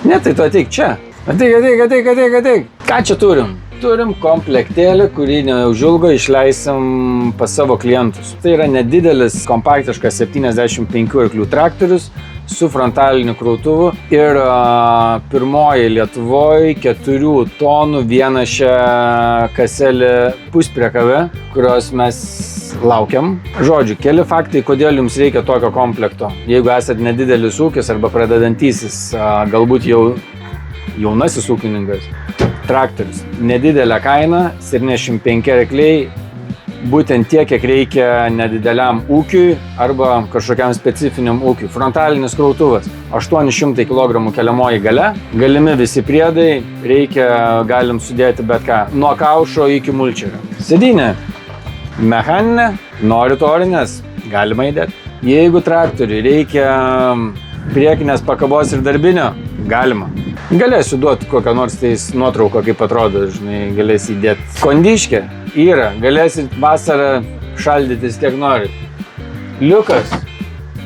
Ne, tai tu ateik čia. Ateik. Ką čia turim? Turim komplektėlį, kurį neužilgo išleisim pas savo klientus. Tai yra nedidelis, kompaktiškas 75 arklių traktorius su frontaliniu krautuvu ir pirmoji Lietuvoje 4 tonų vienašę kaselį puspriekabę, kurios mes laukiam. Žodžiu, keli faktai, kodėl jums reikia tokio komplekto. Jeigu esat nedidelis ūkis arba pradedantysis, galbūt jau jaunasis ūkininkas. Traktorius. Nedidelė kaina, 75 arkliai, būtent tiek, kiek reikia nedideliam ūkiui arba kažkokiam specifiniam ūkiui. Frontalinis krautuvas, 800 kg keliamoji galia, galimi visi priedai, galim sudėti bet ką, nuo kaušo iki mulčerio. Sėdynė, mechaninė, nori torinės, galima įdėti. Jeigu traktoriui reikia priekinės pakabos ir darbinio, galima. Galėsiu duoti kokią nors nuotrauką, kaip atrodo, žinai, galėsi įdėti. Kondiškė yra, galėsit vasarą šaldytis kiek norit. Liukas,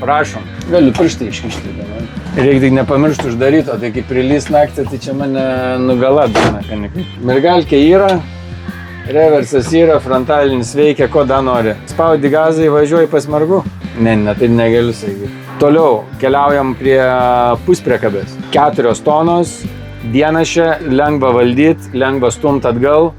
prašom, galiu pirštą iškišti. Reikia tik nepamiršti uždaryto, tai kaip prilys naktį, tai čia mane nugalat mechanikai. Mergalkė yra, reversas yra, frontalinis veikia, ko da nori. Spaudi gazą, įvažiuoji pas margu? Ne, tai negaliu sakyti. Toliau keliaujam prie puspriekabės. 4 tonos, vienašė, lengva valdyti, lengva stumt atgal,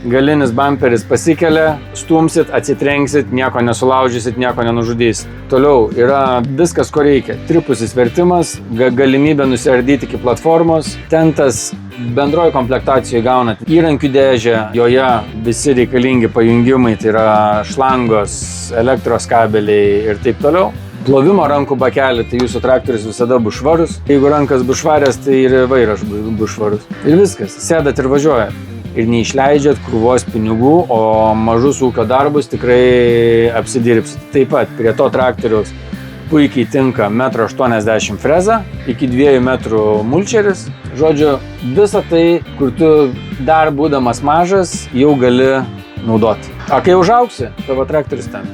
galinis bamperis pasikelia, stumsit, atsitrenksit, nieko nesulaužysit, nieko nenužudysit. Toliau yra viskas, ko reikia. Tripusis vertimas, galimybė nusiardyti iki platformos, tentas bendroji komplektacijoje gaunat įrankių dėžę, joje visi reikalingi pajungimai, tai yra šlangos, elektros kabeliai ir taip toliau. Plovimo rankų bakelį, tai jūsų traktorius visada bus švarus. Jeigu rankas bus švarės, tai ir vairas bus švarus. Ir viskas, sėdat ir važiuojat. Ir neišleidžiat krūvos pinigų, o mažus ūkio darbus tikrai apsidirbsit. Taip pat prie to traktoriaus puikiai tinka 1,80 m freza, iki 2 metrų mulčeris. Žodžiu, visą tai, kur tu dar būdamas mažas, jau gali naudoti. O kai užaugsi, tavo traktorius ten.